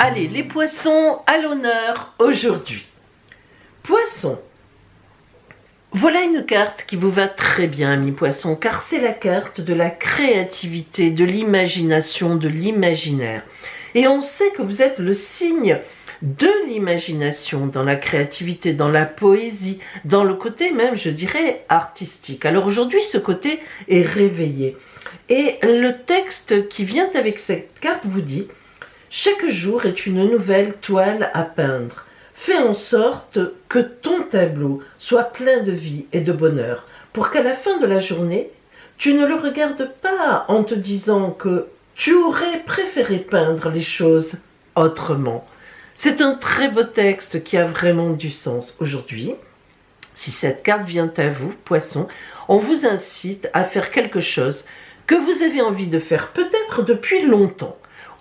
Allez, les poissons à l'honneur aujourd'hui. Poisson. Voilà une carte qui vous va très bien, amis poissons, car c'est la carte de la créativité, de l'imagination, de l'imaginaire. Et on sait que vous êtes le signe de l'imagination, dans la créativité, dans la poésie, dans le côté même, je dirais, artistique. Alors aujourd'hui, ce côté est réveillé. Et le texte qui vient avec cette carte vous dit « Chaque jour est une nouvelle toile à peindre. Fais en sorte que ton tableau soit plein de vie et de bonheur, pour qu'à la fin de la journée, tu ne le regardes pas en te disant que tu aurais préféré peindre les choses autrement. » C'est un très beau texte qui a vraiment du sens. Aujourd'hui, si cette carte vient à vous, poisson, on vous incite à faire quelque chose que vous avez envie de faire peut-être depuis longtemps,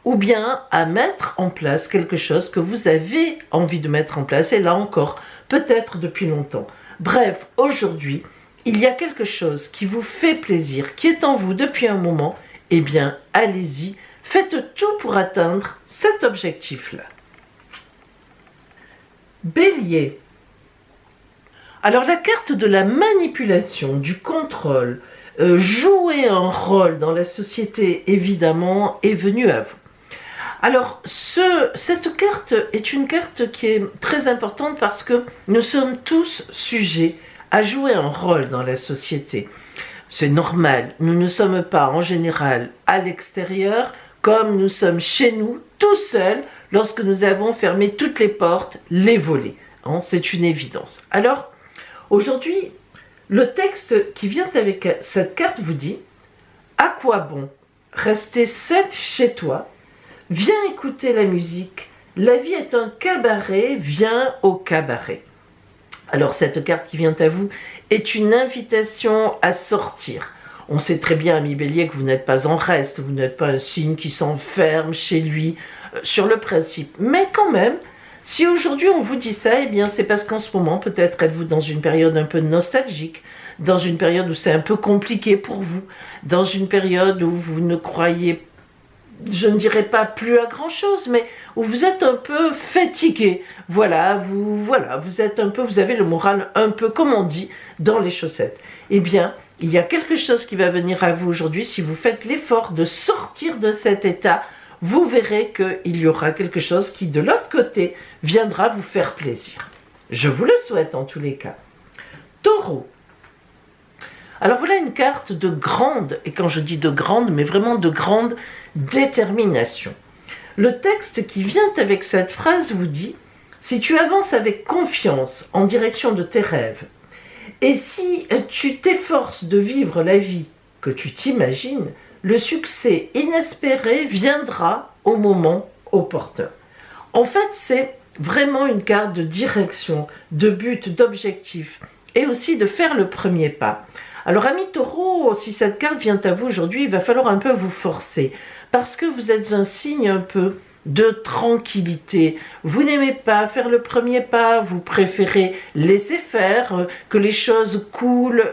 ou bien à mettre en place quelque chose que vous avez envie de mettre en place, et là encore, peut-être depuis longtemps. Bref, aujourd'hui, il y a quelque chose qui vous fait plaisir, qui est en vous depuis un moment, eh bien, allez-y, faites tout pour atteindre cet objectif-là. Bélier. Alors la carte de la manipulation, du contrôle, jouer un rôle dans la société, évidemment, est venue à vous. Alors, cette carte est une carte qui est très importante parce que nous sommes tous sujets à jouer un rôle dans la société. C'est normal, nous ne sommes pas en général à l'extérieur comme nous sommes chez nous, tout seuls, lorsque nous avons fermé toutes les portes, les volets. Hein, c'est une évidence. Alors, aujourd'hui, le texte qui vient avec cette carte vous dit « À quoi bon rester seul chez toi ? Viens écouter la musique. La vie est un cabaret, viens au cabaret. » Alors cette carte qui vient à vous est une invitation à sortir. On sait très bien, ami Bélier, que vous n'êtes pas en reste, vous n'êtes pas un signe qui s'enferme chez lui sur le principe. Mais quand même, si aujourd'hui on vous dit ça, eh bien c'est parce qu'en ce moment, peut-être êtes-vous dans une période un peu nostalgique, dans une période où c'est un peu compliqué pour vous, dans une période où vous ne croyez, je ne dirais pas plus à grand chose, mais où vous êtes un peu fatigué. Voilà, vous êtes un peu, vous avez le moral un peu, comme on dit, dans les chaussettes. Eh bien, il y a quelque chose qui va venir à vous aujourd'hui. Si vous faites l'effort de sortir de cet état, vous verrez qu'il y aura quelque chose qui, de l'autre côté, viendra vous faire plaisir. Je vous le souhaite en tous les cas. Taureau. Alors voilà une carte de grande, et quand je dis de grande, mais vraiment de grande détermination. Le texte qui vient avec cette phrase vous dit « Si tu avances avec confiance en direction de tes rêves, et si tu t'efforces de vivre la vie que tu t'imagines, le succès inespéré viendra au moment opportun. » En fait, c'est vraiment une carte de direction, de but, d'objectif, et aussi de faire le premier pas. Alors, ami Taureau, si cette carte vient à vous aujourd'hui, il va falloir un peu vous forcer, parce que vous êtes un signe un peu de tranquillité. Vous n'aimez pas faire le premier pas, vous préférez laisser faire, que les choses coulent,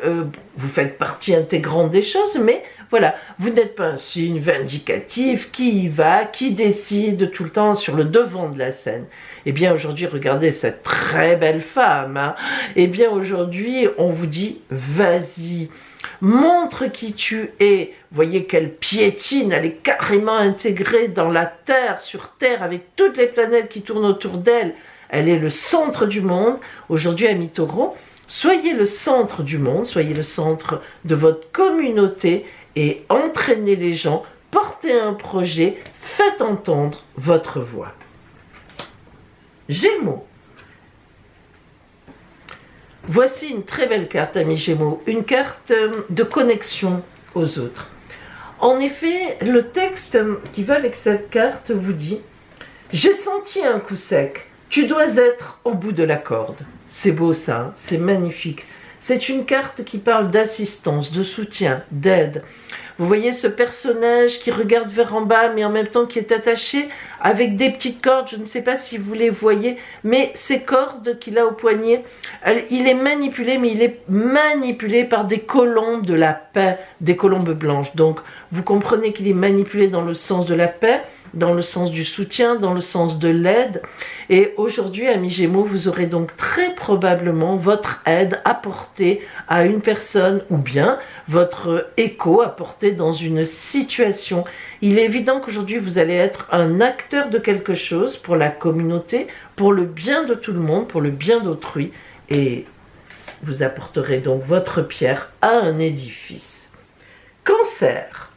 vous faites partie intégrante des choses, mais voilà, vous n'êtes pas un signe vindicatif qui y va, qui décide tout le temps sur le devant de la scène. Eh bien aujourd'hui, regardez cette très belle femme, hein. Eh bien aujourd'hui, on vous dit, vas-y, montre qui tu es. Voyez qu'elle piétine, elle est carrément intégrée dans la Terre, sur Terre, avec toutes les planètes qui tournent autour d'elle. Elle est le centre du monde. Aujourd'hui, ami Taureau, soyez le centre du monde, soyez le centre de votre communauté et entraînez les gens, portez un projet, faites entendre votre voix. Gémeaux. Voici une très belle carte, amis Gémeaux, une carte de connexion aux autres. En effet, le texte qui va avec cette carte vous dit « J'ai senti un coup sec, tu dois être au bout de la corde. » C'est beau ça, hein, c'est magnifique. C'est une carte qui parle d'assistance, de soutien, d'aide. Vous voyez ce personnage qui regarde vers en bas, mais en même temps qui est attaché avec des petites cordes. Je ne sais pas si vous les voyez, mais ces cordes qu'il a au poignet, il est manipulé, mais il est manipulé par des colombes de la paix, des colombes blanches. Donc, vous comprenez qu'il est manipulé dans le sens de la paix, dans le sens du soutien, dans le sens de l'aide. Et aujourd'hui, amis Gémeaux, vous aurez donc très probablement votre aide apportée à une personne ou bien votre écho apporté dans une situation. Il est évident qu'aujourd'hui, vous allez être un acteur de quelque chose pour la communauté, pour le bien de tout le monde, pour le bien d'autrui. Et vous apporterez donc votre pierre à un édifice. Cancer.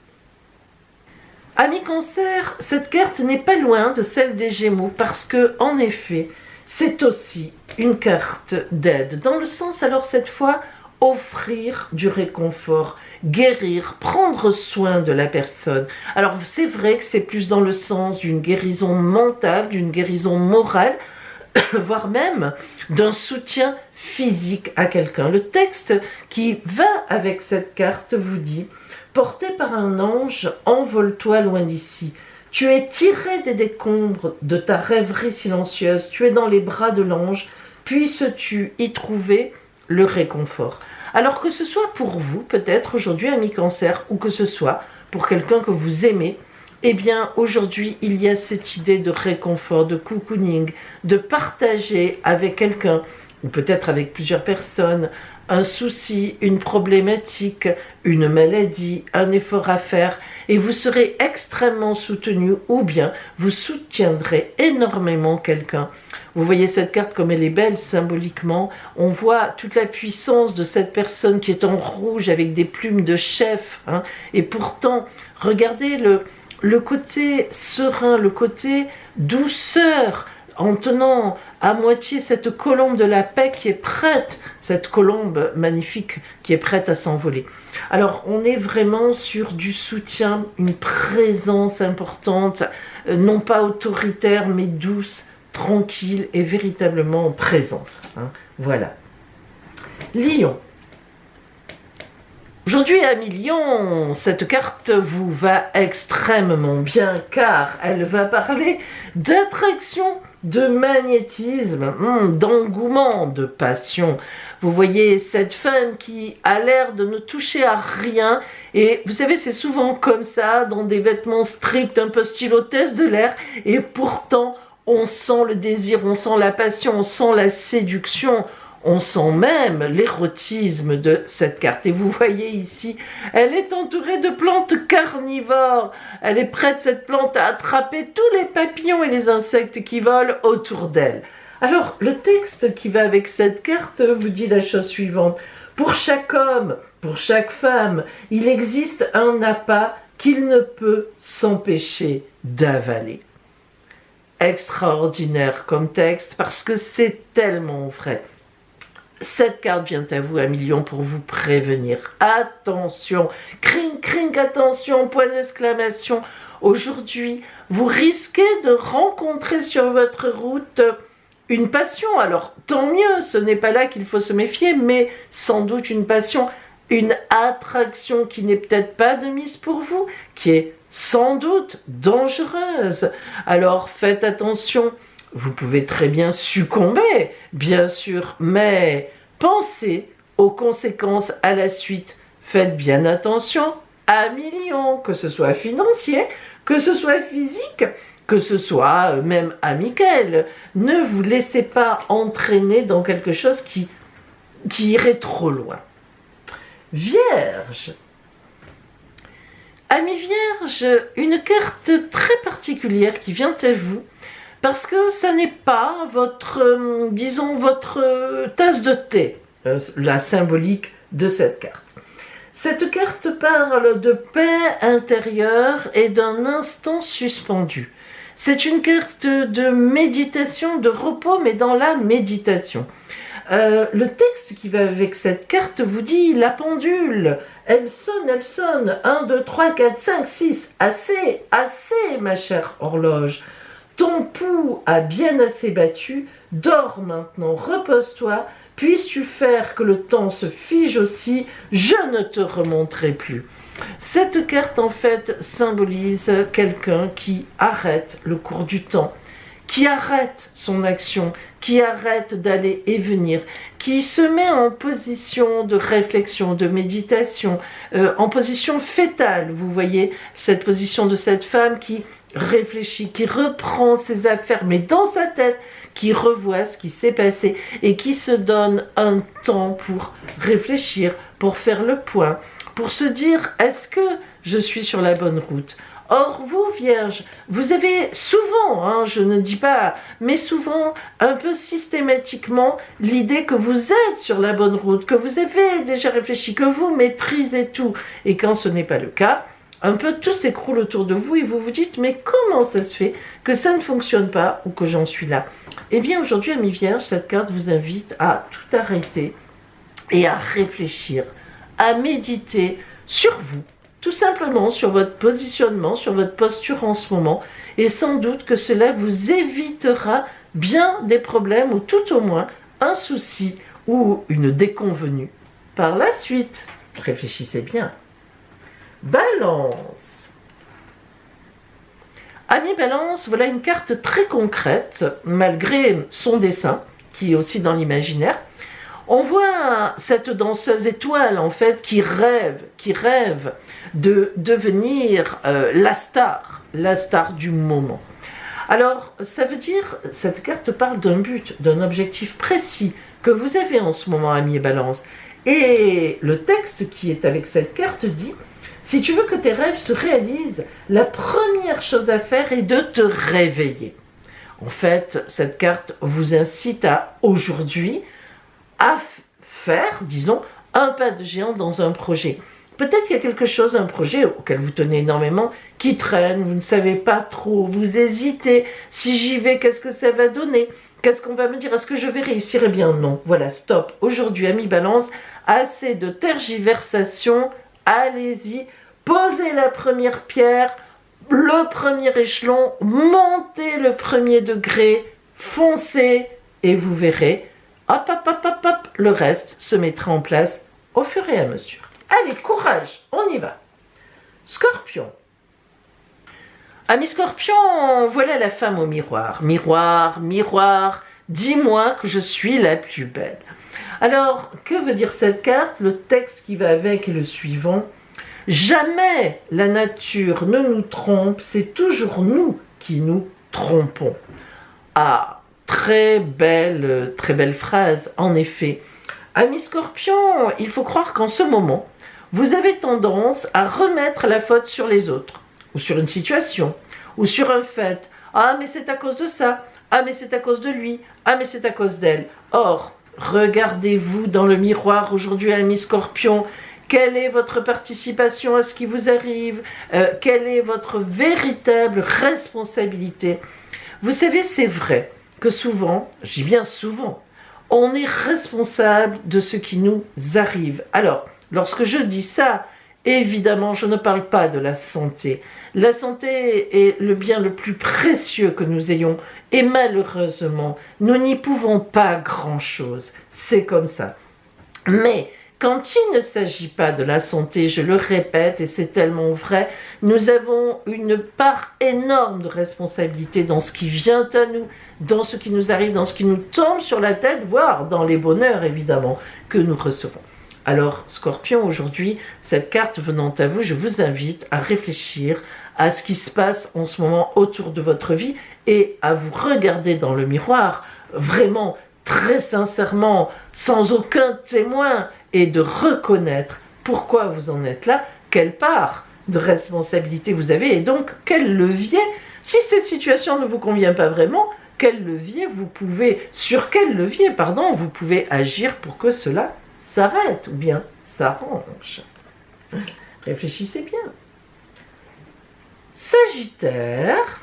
Ami Cancer, cette carte n'est pas loin de celle des Gémeaux parce que, en effet, c'est aussi une carte d'aide. Dans le sens, alors cette fois, offrir du réconfort, guérir, prendre soin de la personne. Alors c'est vrai que c'est plus dans le sens d'une guérison mentale, d'une guérison morale, voire même d'un soutien physique à quelqu'un. Le texte qui va avec cette carte vous dit: porté par un ange, envole-toi loin d'ici. Tu es tiré des décombres de ta rêverie silencieuse, tu es dans les bras de l'ange, puisses-tu y trouver le réconfort. Alors que ce soit pour vous, peut-être aujourd'hui, ami Cancer, ou que ce soit pour quelqu'un que vous aimez, eh bien aujourd'hui, il y a cette idée de réconfort, de cocooning, de partager avec quelqu'un, ou peut-être avec plusieurs personnes, un souci, une problématique, une maladie, un effort à faire, et vous serez extrêmement soutenu, ou bien vous soutiendrez énormément quelqu'un. Vous voyez cette carte comme elle est belle symboliquement, on voit toute la puissance de cette personne qui est en rouge avec des plumes de chef, hein, et pourtant, regardez le côté serein, le côté douceur, en tenant à moitié cette colombe de la paix qui est prête, cette colombe magnifique qui est prête à s'envoler. Alors on est vraiment sur du soutien, une présence importante, non pas autoritaire mais douce, tranquille et véritablement présente. Hein. Voilà. Lion. Aujourd'hui, ami Lion, cette carte vous va extrêmement bien car elle va parler d'attraction, de magnétisme, d'engouement, de passion. Vous voyez cette femme qui a l'air de ne toucher à rien et vous savez c'est souvent comme ça dans des vêtements stricts, un peu style hôtesse de l'air et pourtant on sent le désir, on sent la passion, on sent la séduction. On sent même l'érotisme de cette carte. Et vous voyez ici, elle est entourée de plantes carnivores. Elle est prête, cette plante, à attraper tous les papillons et les insectes qui volent autour d'elle. Alors, le texte qui va avec cette carte vous dit la chose suivante. Pour chaque homme, pour chaque femme, il existe un appât qu'il ne peut s'empêcher d'avaler. Extraordinaire comme texte parce que c'est tellement vrai. Cette carte vient à vous, ami Lion, pour vous prévenir. Attention, cring, cring, attention, point d'exclamation. Aujourd'hui, vous risquez de rencontrer sur votre route une passion. Alors, tant mieux, ce n'est pas là qu'il faut se méfier, mais sans doute une passion, une attraction qui n'est peut-être pas de mise pour vous, qui est sans doute dangereuse. Alors, faites attention. Vous pouvez très bien succomber, bien sûr, mais pensez aux conséquences à la suite. Faites bien attention, amis Lion, que ce soit financier, que ce soit physique, que ce soit même amical. Ne vous laissez pas entraîner dans quelque chose qui irait trop loin. Vierge. Amis Vierge, une carte très particulière qui vient à vous. Parce que ça n'est pas votre, disons, votre tasse de thé, la symbolique de cette carte. Cette carte parle de paix intérieure et d'un instant suspendu. C'est une carte de méditation, de repos, mais dans la méditation. Le texte qui va avec cette carte vous dit la pendule. Elle sonne. 1, 2, 3, 4, 5, 6. Assez, ma chère horloge. Ton pouls a bien assez battu, dors maintenant, repose-toi, puisses-tu faire que le temps se fige aussi, je ne te remonterai plus. Cette carte, en fait, symbolise quelqu'un qui arrête le cours du temps, qui arrête son action, qui arrête d'aller et venir, qui se met en position de réflexion, de méditation, en position fétale, vous voyez, cette position de cette femme qui réfléchit, qui reprend ses affaires, mais dans sa tête, qui revoit ce qui s'est passé et qui se donne un temps pour réfléchir, pour faire le point, pour se dire, est-ce que je suis sur la bonne route ? Or, vous, Vierge, vous avez souvent, je ne dis pas, mais souvent, un peu systématiquement, l'idée que vous êtes sur la bonne route, que vous avez déjà réfléchi, que vous maîtrisez tout. Et quand ce n'est pas le cas, un peu tout s'écroule autour de vous et vous vous dites, mais comment ça se fait que ça ne fonctionne pas ou que j'en suis là ? Eh bien, aujourd'hui, Amis Vierge, cette carte vous invite à tout arrêter et à réfléchir, à méditer sur vous, tout simplement sur votre positionnement, sur votre posture en ce moment, et sans doute que cela vous évitera bien des problèmes ou tout au moins un souci ou une déconvenue par la suite. Réfléchissez bien. Balance. Amis Balance, voilà une carte très concrète, malgré son dessin, qui est aussi dans l'imaginaire. On voit cette danseuse étoile, en fait, qui rêve de devenir la star du moment. Alors, ça veut dire, cette carte parle d'un but, d'un objectif précis que vous avez en ce moment, Amis Balance. Et le texte qui est avec cette carte dit, si tu veux que tes rêves se réalisent, la première chose à faire est de te réveiller. En fait, cette carte vous incite à, aujourd'hui, à faire, disons, un pas de géant dans un projet. Peut-être qu'il y a quelque chose, un projet auquel vous tenez énormément, qui traîne, vous ne savez pas trop, vous hésitez. Si j'y vais, qu'est-ce que ça va donner ? Qu'est-ce qu'on va me dire ? Est-ce que je vais réussir ? Eh bien non, voilà, stop. Aujourd'hui, Amis Balance, assez de tergiversation, allez-y, posez la première pierre, le premier échelon, montez le premier degré, foncez, et vous verrez, hop, le reste se mettra en place au fur et à mesure. Allez, courage, on y va. Scorpion. Amis Scorpion, voilà la femme au miroir. Miroir, miroir, dis-moi que je suis la plus belle. Alors, que veut dire cette carte ? Le texte qui va avec est le suivant. Jamais la nature ne nous trompe, c'est toujours nous qui nous trompons. Ah, très belle phrase, en effet. Amis Scorpion, il faut croire qu'en ce moment, vous avez tendance à remettre la faute sur les autres, ou sur une situation, ou sur un fait. Ah, mais c'est à cause de ça. Ah, mais c'est à cause de lui. Ah, mais c'est à cause d'elle. Or, regardez-vous dans le miroir aujourd'hui, Amis Scorpion. Quelle est votre participation à ce qui vous arrive ? Quelle est votre véritable responsabilité ? Vous savez, c'est vrai que souvent, je dis bien souvent, on est responsable de ce qui nous arrive. Alors, lorsque je dis ça, évidemment, je ne parle pas de la santé. La santé est le bien le plus précieux que nous ayons. Et malheureusement, nous n'y pouvons pas grand-chose. C'est comme ça. Mais quand il ne s'agit pas de la santé, je le répète, et c'est tellement vrai, nous avons une part énorme de responsabilité dans ce qui vient à nous, dans ce qui nous arrive, dans ce qui nous tombe sur la tête, voire dans les bonheurs, évidemment, que nous recevons. Alors, Scorpion, aujourd'hui, cette carte venant à vous, je vous invite à réfléchir à ce qui se passe en ce moment autour de votre vie et à vous regarder dans le miroir, vraiment, très sincèrement, sans aucun témoin, et de reconnaître pourquoi vous en êtes là, quelle part de responsabilité vous avez, et donc quel levier, si cette situation ne vous convient pas vraiment, sur quel levier, vous pouvez agir pour que cela s'arrête, ou bien s'arrange. Réfléchissez bien. Sagittaire.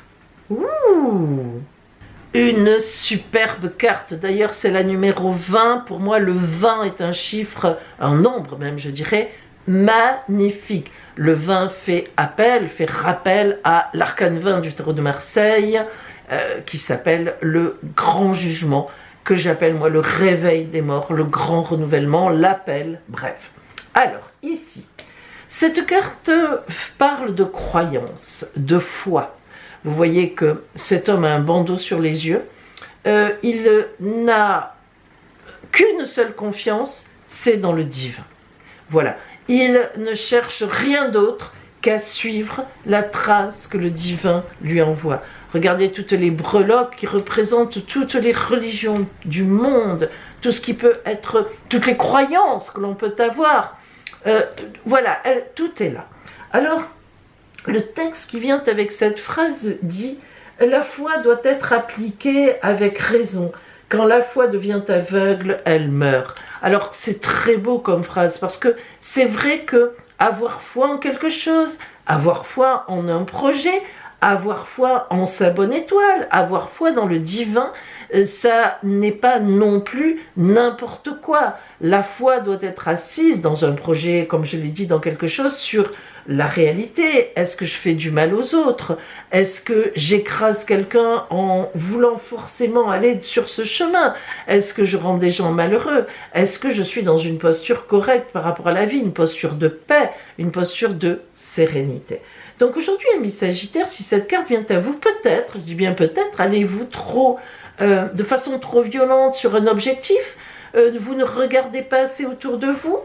Une superbe carte, d'ailleurs c'est la numéro 20, pour moi le 20 est un chiffre, un nombre même je dirais, magnifique. Le 20 fait rappel à l'arcane 20 du tarot de Marseille, qui s'appelle le grand jugement, que j'appelle moi le réveil des morts, le grand renouvellement, l'appel, bref. Alors, ici, Cette carte parle de croyance, de foi. Vous voyez que cet homme a un bandeau sur les yeux. Il n'a qu'une seule confiance, c'est dans le divin. Voilà. Il ne cherche rien d'autre qu'à suivre la trace que le divin lui envoie. Regardez toutes les breloques qui représentent toutes les religions du monde, tout ce qui peut être, toutes les croyances que l'on peut avoir. Voilà, tout est là. Alors, le texte qui vient avec cette phrase dit « La foi doit être appliquée avec raison. Quand la foi devient aveugle, elle meurt. » Alors, c'est très beau comme phrase parce que c'est vrai que avoir foi en quelque chose, avoir foi en un projet, avoir foi en sa bonne étoile, avoir foi dans le divin, ça n'est pas non plus n'importe quoi. La foi doit être assise dans un projet, comme je l'ai dit, dans quelque chose sur la réalité. Est-ce que je fais du mal aux autres? Est-ce que j'écrase quelqu'un en voulant forcément aller sur ce chemin? Est-ce que je rends des gens malheureux? Est-ce que je suis dans une posture correcte par rapport à la vie, une posture de paix, une posture de sérénité? Donc aujourd'hui, amis Sagittaires, si cette carte vient à vous, peut-être, je dis bien peut-être, allez-vous de façon trop violente sur un objectif, vous ne regardez pas assez autour de vous,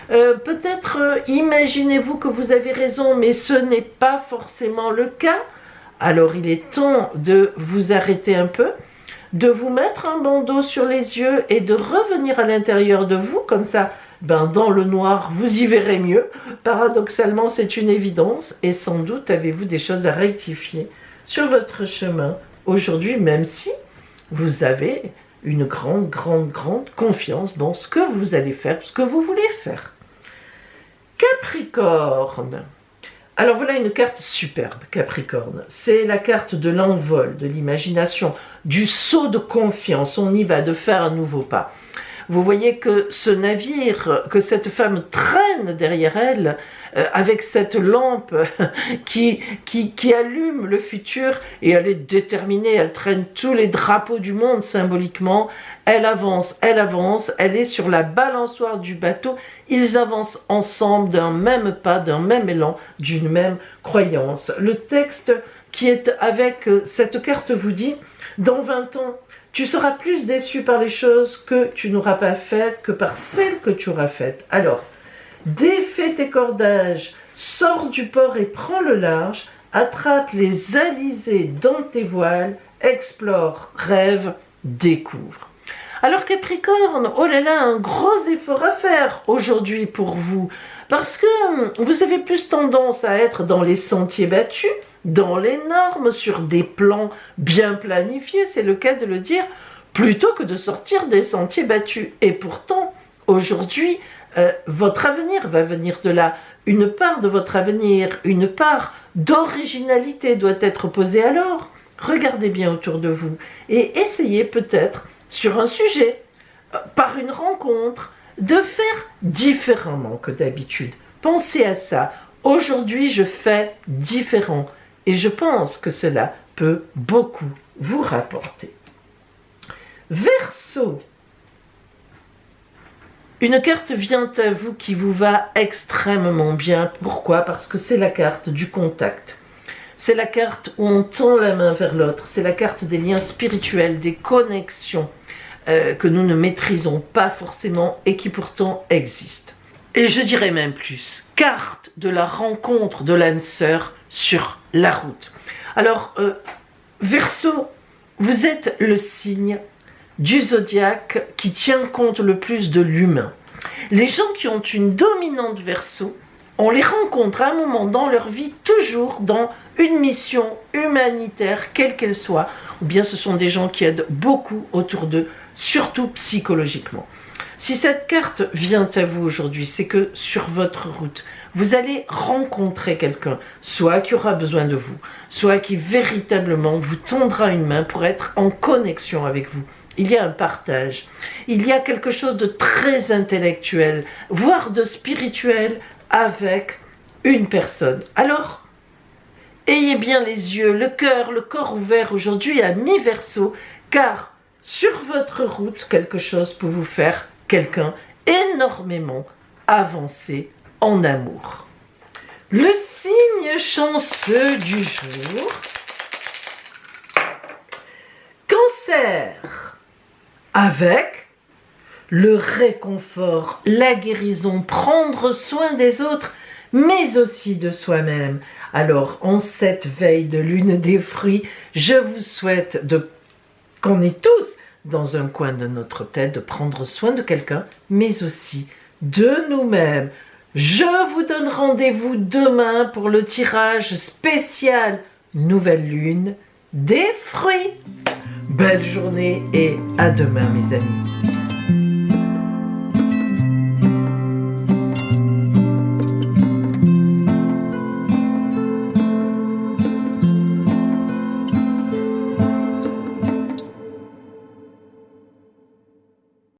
peut-être imaginez-vous que vous avez raison, mais ce n'est pas forcément le cas. Alors il est temps de vous arrêter un peu, de vous mettre un bandeau sur les yeux et de revenir à l'intérieur de vous, comme ça, dans le noir, vous y verrez mieux. Paradoxalement, c'est une évidence et sans doute avez-vous des choses à rectifier sur votre chemin aujourd'hui, même si vous avez une grande confiance dans ce que vous allez faire, ce que vous voulez faire. Capricorne. Alors voilà une carte superbe, Capricorne. C'est la carte de l'envol, de l'imagination, du saut de confiance. On y va, de faire un nouveau pas. Vous voyez que ce navire, que cette femme traîne derrière elle, avec cette lampe qui allume le futur, et elle est déterminée, elle traîne tous les drapeaux du monde symboliquement, elle avance, elle est sur la balançoire du bateau, ils avancent ensemble d'un même pas, d'un même élan, d'une même croyance. Le texte qui est avec cette carte vous dit, dans 20 ans, tu seras plus déçu par les choses que tu n'auras pas faites que par celles que tu auras faites. Alors, défais tes cordages, sors du port et prends le large, attrape les alizés dans tes voiles, explore, rêve, découvre. Alors Capricorne, oh là là, un gros effort à faire aujourd'hui pour vous, parce que vous avez plus tendance à être dans les sentiers battus, dans les normes, sur des plans bien planifiés, c'est le cas de le dire, plutôt que de sortir des sentiers battus. Et pourtant, aujourd'hui, votre avenir va venir de là. Une part de votre avenir, une part d'originalité doit être posée alors. Regardez bien autour de vous et essayez peut-être sur un sujet, par une rencontre, de faire différemment que d'habitude. Pensez à ça. Aujourd'hui, je fais différent. Et je pense que cela peut beaucoup vous rapporter. Verseau. Une carte vient à vous qui vous va extrêmement bien. Pourquoi? Parce que c'est la carte du contact. C'est la carte où on tend la main vers l'autre. C'est la carte des liens spirituels, des connexions que nous ne maîtrisons pas forcément et qui pourtant existent. Et je dirais même plus, carte de la rencontre de l'âme sœur sur la route. Alors, Verseau, vous êtes le signe du zodiaque qui tient compte le plus de l'humain. Les gens qui ont une dominante Verseau, on les rencontre à un moment dans leur vie, toujours dans une mission humanitaire, quelle qu'elle soit, ou bien ce sont des gens qui aident beaucoup autour d'eux, surtout psychologiquement. Si cette carte vient à vous aujourd'hui, c'est que sur votre route, vous allez rencontrer quelqu'un, soit qui aura besoin de vous, soit qui véritablement vous tendra une main pour être en connexion avec vous. Il y a un partage, il y a quelque chose de très intellectuel, voire de spirituel avec une personne. Alors, ayez bien les yeux, le cœur, le corps ouvert aujourd'hui à mi-Verseau, car sur votre route, quelque chose peut vous faire quelqu'un énormément avancer en amour. Le signe chanceux du jour. Cancer. Avec le réconfort, la guérison, prendre soin des autres, mais aussi de soi-même. Alors, en cette veille de lune des fruits, je vous souhaite qu'on ait tous dans un coin de notre tête de prendre soin de quelqu'un, mais aussi de nous-mêmes. Je vous donne rendez-vous demain pour le tirage spécial Nouvelle Lune des fruits. Belle journée et à demain mes amis.